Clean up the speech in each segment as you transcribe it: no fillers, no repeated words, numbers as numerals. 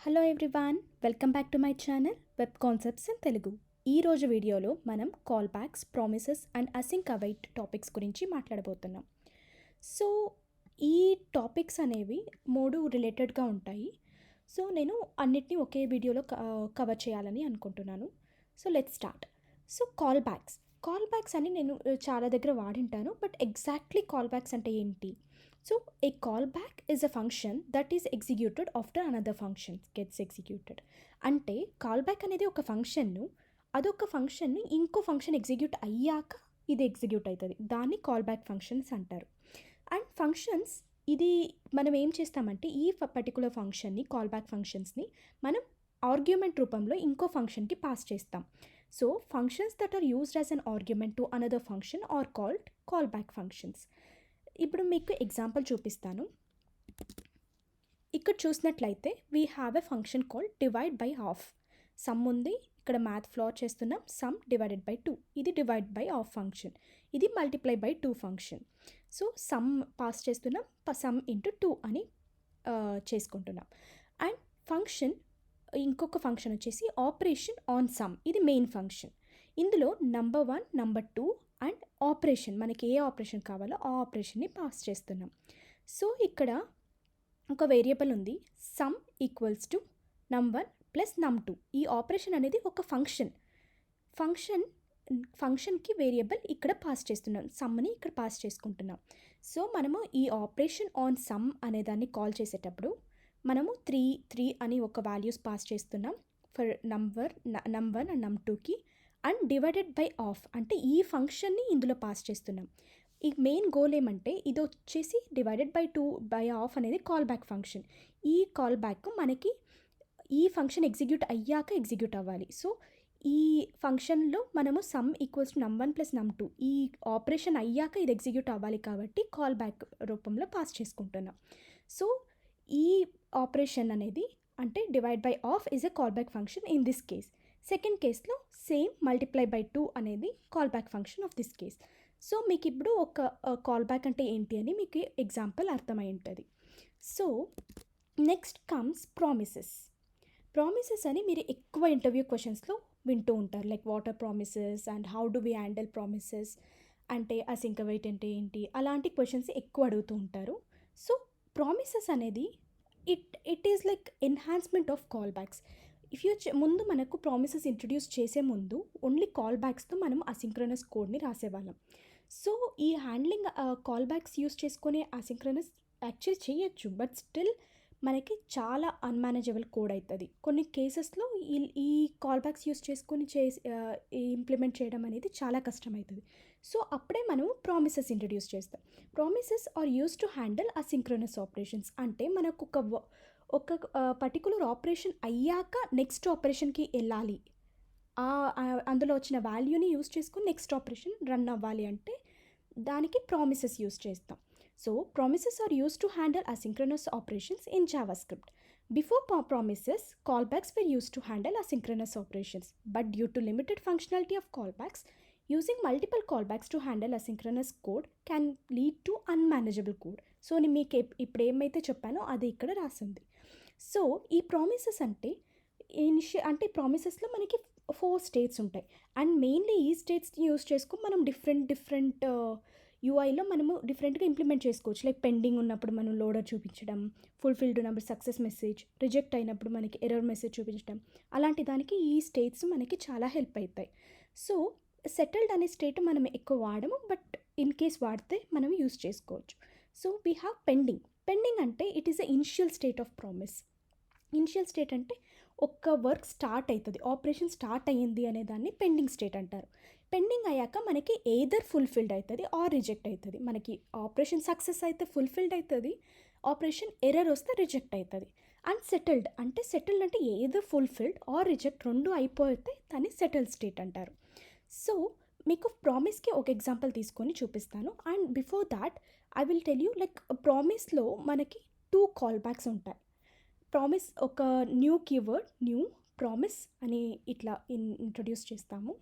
Hello everyone, welcome back to my channel web concepts in Telugu. ఈరోజు వీడియోలో మనం call backs, promises and async await topics గురించి మాట్లాడబోతున్నాం. So ఈ టాపిక్స్ అనేవి మూడు రిలేటెడ్గా ఉంటాయి. సో నేను అన్నిటినీ ఒకే వీడియోలో కవర్ చేయాలని అనుకుంటున్నాను. So let's start. So call backs అని నేను చాలా దగ్గర వాడింటాను, బట్ ఎగ్జాక్ట్లీ కాల్ బ్యాక్స్ అంటే ఏంటి? So a callback is a function that is executed after another function gets executed. అంటే కాల్బ్యాక్ అనేది ఒక ఫంక్షన్ను, అదొక ఫంక్షన్ని ఇంకో ఫంక్షన్ ఎగ్జిక్యూట్ అయ్యాక ఇది ఎగ్జిక్యూట్ అవుతుంది. దాన్ని కాల్బ్యాక్ ఫంక్షన్స్ అంటారు. అండ్ ఫంక్షన్స్ ఇది మనం ఏం చేస్తామంటే ఈ పర్టికులర్ ఫంక్షన్ని, కాల్బ్యాక్ ఫంక్షన్స్ని మనం ఆర్గ్యుమెంట్ రూపంలో ఇంకో ఫంక్షన్కి పాస్ చేస్తాం. So functions that are used as an argument to another function are called callback functions. ఇప్పుడు మీకు ఎగ్జాంపుల్ చూపిస్తాను. ఇక్కడ చూసినట్లయితే we have a function called divide by half. Sum ఉంది, ఇక్కడ మ్యాథ్ ఫ్లో చేస్తున్నాం. సమ్ డివైడెడ్ బై 2, ఇది డివైడ్ బై హాఫ్ ఫంక్షన్. ఇది multiply by 2 function. So sum pass చేస్తున్నాం, సమ్ ఇంటూ 2 అని చేసుకుంటున్నాం. అండ్ ఫంక్షన్ ఇంకొక ఫంక్షన్ వచ్చేసి ఆపరేషన్ ఆన్ సమ్, ఇది మెయిన్ ఫంక్షన్. ఇందులో నంబర్ 1, నంబర్ 2 అండ్ ఆపరేషన్, మనకి ఏ ఆపరేషన్ కావాలో ఆ ఆపరేషన్ని పాస్ చేస్తున్నాం. సో ఇక్కడ ఒక వేరియబుల్ ఉంది, some equals to num1 plus num2. ఈ ఆపరేషన్ అనేది ఒక ఫంక్షన్కి వేరియబుల్ ఇక్కడ పాస్ చేస్తున్నాం, సమ్ని ఇక్కడ పాస్ చేసుకుంటున్నాం. సో మనము ఈ ఆపరేషన్ ఆన్ సమ్ అనేదాన్ని కాల్ చేసేటప్పుడు మనము 3 అని ఒక వాల్యూస్ పాస్ చేస్తున్నాం ఫర్ num1 అండ్ num2కి. అండ్ డివైడెడ్ బై ఆఫ్ అంటే ఈ ఫంక్షన్ని ఇందులో పాస్ చేస్తున్నాం. ఈ మెయిన్ గోల్ ఏమంటే ఇది వచ్చేసి డివైడెడ్ బై 2 బై ఆఫ్ అనేది కాల్ బ్యాక్ ఫంక్షన్. ఈ కాల్ బ్యాక్ మనకి ఈ ఫంక్షన్ ఎగ్జిక్యూట్ అయ్యాక ఎగ్జిక్యూట్ అవ్వాలి. సో ఈ ఫంక్షన్లో మనము some equals to num1 plus num2, ఈ ఆపరేషన్ అయ్యాక ఇది ఎగ్జిక్యూట్ అవ్వాలి కాబట్టి కాల్ బ్యాక్ రూపంలో పాస్ చేసుకుంటున్నాం. సో ఈ ఆపరేషన్ అనేది అంటే divide by of is a call back function in this case. Second కేస్లో సేమ్ మల్టిప్లై బై 2 అనేది call back function of this case. So మీకు ఇప్పుడు ఒక కాల్ బ్యాక్ అంటే ఏంటి అని మీకు ఎగ్జాంపుల్ అర్థమై ఉంటుంది. సో నెక్స్ట్ కమ్స్ ప్రామిసెస్ అని మీరు ఎక్కువ ఇంటర్వ్యూ క్వశ్చన్స్లో వింటూ ఉంటారు. Like what are promises and how do we handle promises, అంటే అసింక్ అవైట్ అంటే ఏంటి, అలాంటి క్వశ్చన్స్ ఎక్కువ అడుగుతూ ఉంటారు. సో ప్రామిసెస్ అనేది it is like enhancement of callbacks. ముందు మనకు ప్రామిసెస్ ఇంట్రడ్యూస్ చేసే ముందు ఓన్లీ కాల్ బ్యాక్స్తో మనం అసింక్రనస్ కోడ్ని రాసేవాళ్ళం. సో ఈ హ్యాండ్లింగ్ కాల్ బ్యాక్స్ యూస్ చేసుకునే అసింక్రనస్ యాక్చువల్ చేయొచ్చు, బట్ స్టిల్ మనకి చాలా అన్మేనేజబుల్ కోడ్ అవుతుంది. కొన్ని కేసెస్లో ఈ కాల్ బ్యాక్స్ యూస్ చేసుకొని ఇంప్లిమెంట్ చేయడం అనేది చాలా కష్టమవుతుంది. సో అప్పుడే మనము ప్రామిసెస్ ఇంట్రడ్యూస్ చేస్తాం. Promises are use to handle asynchronous operations. అంటే మనకు ఒక పర్టికులర్ ఆపరేషన్ అయ్యాక నెక్స్ట్ ఆపరేషన్కి వెళ్ళాలి, అందులో వచ్చిన వాల్యూని యూస్ చేసుకుని నెక్స్ట్ ఆపరేషన్ రన్ అవ్వాలి అంటే దానికి ప్రామిసెస్ యూస్ చేస్తాం. So promises are use to handle asynchronous operations in JavaScript. Before promises, callbacks were used to handle asynchronous operations, but due to limited functionality of callbacks, using multiple callbacks to handle asynchronous code can lead to unmanageable code. So నేను మీకు ఇప్పుడు ఏమైతే చెప్పానో అది ఇక్కడ రాసింది. So ఈ promises అంటే ప్రామిసెస్లో మనకి 4 స్టేట్స్ ఉంటాయి. అండ్ మెయిన్లీ ఈ స్టేట్స్ని యూస్ చేసుకొని మనం డిఫరెంట్ యూఐలో మనము డిఫరెంట్గా ఇంప్లిమెంట్ చేసుకోవచ్చు. లైక్ పెండింగ్ ఉన్నప్పుడు మనం లోడర్ చూపించడం, ఫుల్ఫిల్డ్ ఉన్నప్పుడు సక్సెస్ మెసేజ్, రిజెక్ట్ అయినప్పుడు మనకి ఎర్రర్ మెసేజ్ చూపించడం, అలాంటి దానికి ఈ స్టేట్స్ మనకి చాలా హెల్ప్ అవుతాయి. సో సెటిల్డ్ అనే స్టేట్ మనం ఎక్కువ వాడము, బట్ ఇన్ కేస్ వాడితే మనం యూస్ చేసుకోవచ్చు. సో వీ హ్యావ్ పెండింగ్ అంటే it is a initial state of promise. Initial state అంటే ఒక్క వర్క్ స్టార్ట్ అవుతుంది, ఆపరేషన్ స్టార్ట్ అయ్యింది అనే దాన్ని పెండింగ్ స్టేట్ అంటారు. పెండింగ్ అయ్యాక మనకి ఎయిదర్ ఫుల్ఫిల్డ్ అవుతుంది ఆర్ రిజెక్ట్ అవుతుంది. మనకి ఆపరేషన్ సక్సెస్ అయితే ఫుల్ఫిల్డ్ అవుతుంది, ఆపరేషన్ ఎర్రర్ వస్తే రిజెక్ట్ అవుతుంది. అండ్ సెటిల్డ్ అంటే ఎయిదర్ ఫుల్ఫిల్డ్ ఆర్ రిజెక్ట్ రెండు అయిపోతే దాన్ని సెటిల్డ్ స్టేట్ అంటారు. సో మీకు ప్రామిస్కి ఒక ఎగ్జాంపుల్ తీసుకొని చూపిస్తాను. And before that I will tell you, like ప్రామిస్లో మనకి 2 కాల్ బ్యాక్స్ ఉంటాయి. ప్రామిస్ ఒక న్యూ కీవర్డ్, న్యూ ప్రామిస్ అని ఇట్లా ఇంట్రడ్యూస్ చేస్తాము.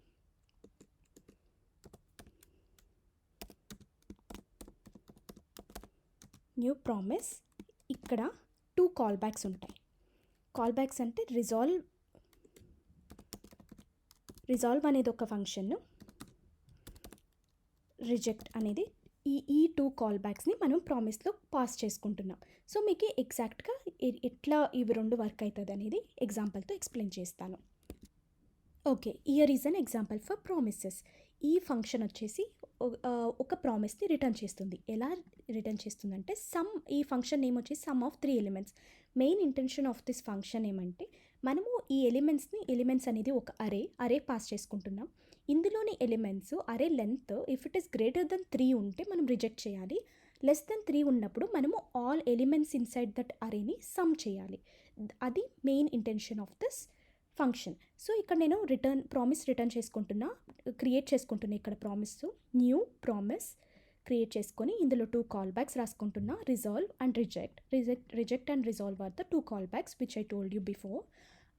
న్యూ ప్రామిస్, ఇక్కడ 2 కాల్ బ్యాక్స్ ఉంటాయి. కాల్ బ్యాక్స్ అంటే రిజాల్వ్ అనేది ఒక ఫంక్షన్, రిజెక్ట్ అనేది ఈ టూ కాల్ బ్యాక్స్ని మనం ప్రామిస్లో పాస్ చేసుకుంటున్నాం. సో మీకు ఎగ్జాక్ట్గా ఎట్లా ఇవి రెండు వర్క్ అవుతుంది అనేది ఎగ్జాంపుల్తో ఎక్స్ప్లెయిన్ చేస్తాను. Okay, year is an example for promises. ఈ ఫంక్షన్ వచ్చేసి ఒక ప్రామిస్ని రిటర్న్ చేస్తుంది. ఎలా రిటర్న్ చేస్తుందంటే ఈ ఫంక్షన్ నేమ్ వచ్చేసి some of 3 elements. Main intention of this function ఏమంటే మనము ఈ ఎలిమెంట్స్ అనేది ఒక అరే పాస్ చేసుకుంటున్నాం. ఇందులోని ఎలిమెంట్స్ అరే length if it is greater than 3 ఉంటే మనం రిజెక్ట్ చేయాలి. లెస్ దెన్ 3 ఉన్నప్పుడు మనము ఆల్ ఎలిమెంట్స్ ఇన్సైడ్ దట్ అరేని సమ్ చేయాలి. అది main intention of this function. So ఇక్కడ నేను ప్రామిస్ రిటర్న్ క్రియేట్ చేసుకుంటున్నా. ఇక్కడ న్యూ ప్రామిస్ క్రియేట్ చేసుకొని ఇందులో 2 కాల్ బ్యాక్స్ రాసుకుంటున్నా, resolve and reject and resolve are the 2 call backs which I told you before.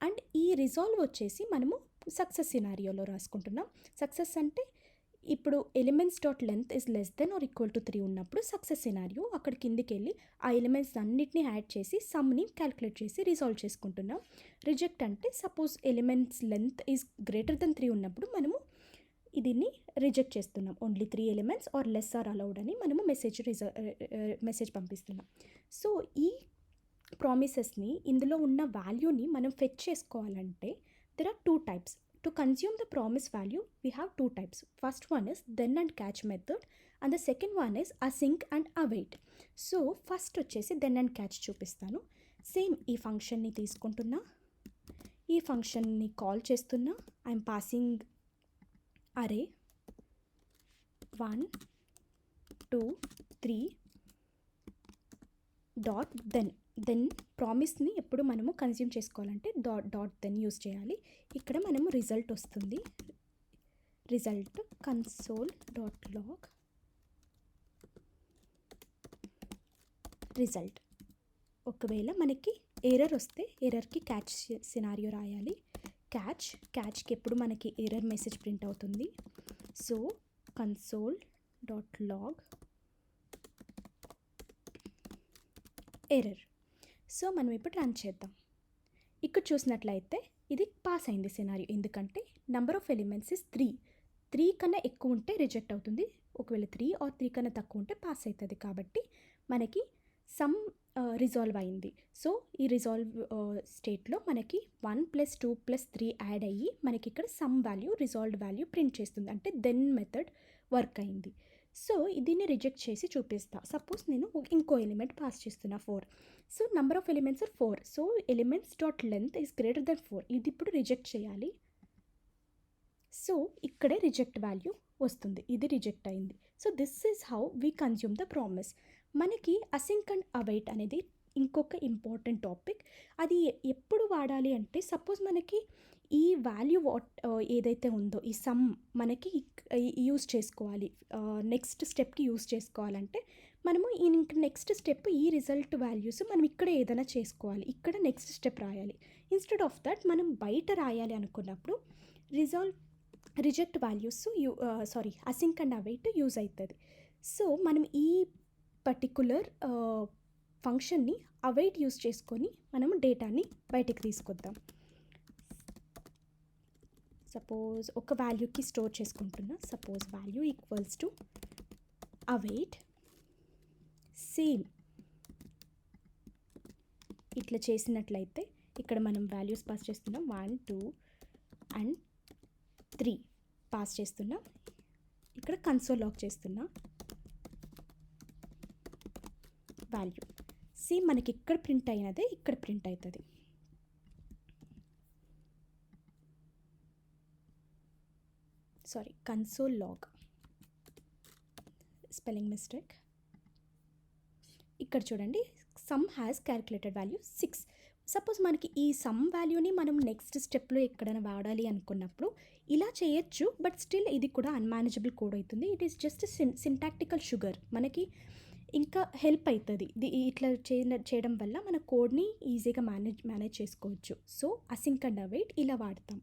And ఈ రిజాల్వ్ వచ్చేసి మనము సక్సెస్ సినారియోలో రాసుకుంటున్నాం. సక్సెస్ అంటే ఇప్పుడు elements dot length is less than or equal to 3 ఉన్నప్పుడు సక్సెస్ సినారియో. అక్కడ కిందికి వెళ్ళి ఆ ఎలిమెంట్స్ అన్నిటిని యాడ్ చేసి సమ్ని క్యాలిక్యులేట్ చేసి రిజాల్వ్ చేసుకుంటున్నాం. రిజెక్ట్ అంటే suppose elements length is greater than 3 ఉన్నప్పుడు మనము దీన్ని రిజెక్ట్ చేస్తున్నాం. Only 3 elements are less are allowed అని మనము మెసేజ్ పంపిస్తున్నాం. సో ఈ ప్రామిసెస్ని ఇందులో ఉన్న వాల్యూని మనం ఫెచ్ చేసుకోవాలంటే there are 2 types. To consume the promise value, we have 2 types. First one is then and catch method and the second one is async and await. So first వచ్చేసి then and catch చూపిస్తాను. Same ఈ ఫంక్షన్ని తీసుకుంటున్నా, ఈ ఫంక్షన్ని call చేస్తున్నా. I'm passing అరే 1 2 3 dot then ప్రామిస్ని ఎప్పుడు మనము కన్జ్యూమ్ చేసుకోవాలంటే డాట్ దెన్ యూజ్ చేయాలి. ఇక్కడ మనము రిజల్ట్ వస్తుంది. Result console dot log result. ఒకవేళ మనకి ఎర్రర్ వస్తే ఎర్రర్కి క్యాచ్ సినారియో రాయాలి. క్యాచ్కి ఎప్పుడు మనకి ఎర్రర్ మెసేజ్ ప్రింట్ అవుతుంది. So console dot log error. So మనం ఇప్పుడు రన్ చేద్దాం. ఇక్కడ చూసినట్లయితే ఇది పాస్ అయింది సినారియో. ఎందుకంటే నెంబర్ ఆఫ్ ఎలిమెంట్స్ ఇస్ 3 కన్నా ఎక్కువ ఉంటే రిజెక్ట్ అవుతుంది. ఒకవేళ 3 ఆర్ 3 కన్నా తక్కువ ఉంటే పాస్ అవుతుంది. కాబట్టి మనకి సమ్ రిజాల్వ్ అయింది. సో ఈ రిజాల్వ్ స్టేట్లో మనకి 1 + 2 + 3 యాడ్ అయ్యి మనకి ఇక్కడ sum value resolved value print చేస్తుంది. అంటే దెన్ మెథడ్ వర్క్ అయింది. సో దీన్ని రిజెక్ట్ చేసి చూపిస్తా. సపోజ్ నేను ఇంకో ఎలిమెంట్ పాస్ చేస్తున్నా 4. So number of elements are 4. So elements dot length is greater than 4. ఇది ఇప్పుడు రిజెక్ట్ చేయాలి. సో ఇక్కడే రిజెక్ట్ వాల్యూ వస్తుంది. ఇది రిజెక్ట్ అయింది. So this is how we consume the promise. మనకి అసింక్ అండ్ అవైట్ అనేది ఇంకొక ఇంపార్టెంట్ టాపిక్. అది ఎప్పుడు వాడాలి అంటే సపోజ్ మనకి ఈ వాల్యూ ఏదైతే ఉందో ఈ సమ్ మనకి యూజ్ చేసుకోవాలి. నెక్స్ట్ స్టెప్కి యూజ్ చేసుకోవాలంటే మనము నెక్స్ట్ స్టెప్ ఈ రిజల్ట్ వాల్యూస్ మనం ఇక్కడ ఏదైనా చేసుకోవాలి. ఇక్కడ నెక్స్ట్ స్టెప్ రాయాలి. ఇన్స్టెడ్ ఆఫ్ దట్ మనం బయట రాయాలి అనుకున్నప్పుడు reject values async and await use అవుతుంది. సో మనం ఈ పర్టికులర్ ఫంక్షన్ని అవైట్ యూజ్ చేసుకొని మనం డేటాని బయటికి తీసుకొద్దాం. సపోజ్ ఒక వాల్యూకి స్టోర్ చేసుకుంటున్నా. Suppose value equals to await. Same ఇట్లా చేసినట్లయితే ఇక్కడ మనం వాల్యూస్ పాస్ చేస్తున్నాం. 1 2 అండ్ 3 పాస్ చేస్తున్నాం. ఇక్కడ కన్సోల్ లాగ్ చేస్తున్నా వాల్యూ. సేమ్ మనకి ఇక్కడ ప్రింట్ అయినదే ఇక్కడ ప్రింట్ అవుతుంది. Console log, spelling mistake. ఇక్కడ చూడండి, sum has calculated value 6. Suppose మనకి ఈ సమ్ వాల్యూని మనం నెక్స్ట్ స్టెప్లో ఎక్కడైనా వాడాలి అనుకున్నప్పుడు ఇలా చేయొచ్చు. బట్ స్టిల్ ఇది కూడా అన్మేనేజబుల్ కోడ్ అవుతుంది. It is just syntactical sugar. మనకి ఇంకా హెల్ప్ అవుతుంది. ఇట్లా చేయడం వల్ల మన కోడ్ని ఈజీగా మేనేజ్ చేసుకోవచ్చు. సో అసింక్ అండ్ అవైట్ ఇలా వాడతాం.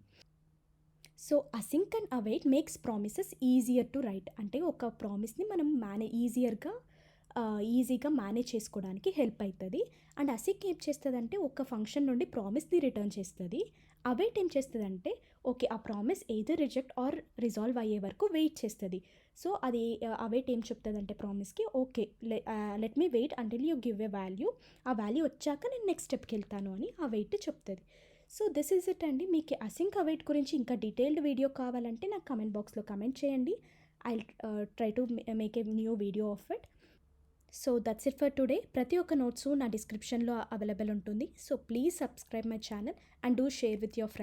So async and await makes promises easier to right. అంటే ఒక ప్రామిస్ని మనం ఈజియర్గా ఈజీగా మేనేజ్ చేసుకోవడానికి హెల్ప్ అవుతుంది. అండ్ అసిక్ ఏం చేస్తుందంటే ఒక ఫంక్షన్ నుండి ప్రామిస్ని రిటర్న్ చేస్తుంది. అవైట్ ఏం చేస్తుందంటే ఓకే ఆ promise either reject or resolve అయ్యే వరకు వెయిట్ చేస్తుంది. సో అది అవైట్ ఏం చెప్తుందంటే ప్రామిస్కి okay let me wait until you give a value, ఆ వాల్యూ వచ్చాక నేను నెక్స్ట్ స్టెప్కి వెళ్తాను అని అవైట్ చెప్తుంది. సో దిస్ ఈజ్ ఇట్ అండి. మీకు అసింక్ అవైట్ గురించి ఇంకా డీటెయిల్డ్ వీడియో కావాలంటే నాకు కమెంట్ బాక్స్లో కమెంట్ చేయండి. I try to make a new video of it. So that's it for today. ప్రతి ఒక్క నోట్సు నా డిస్క్రిప్షన్లో అవైలబుల్ ఉంటుంది. So please subscribe my channel and do share with your friends.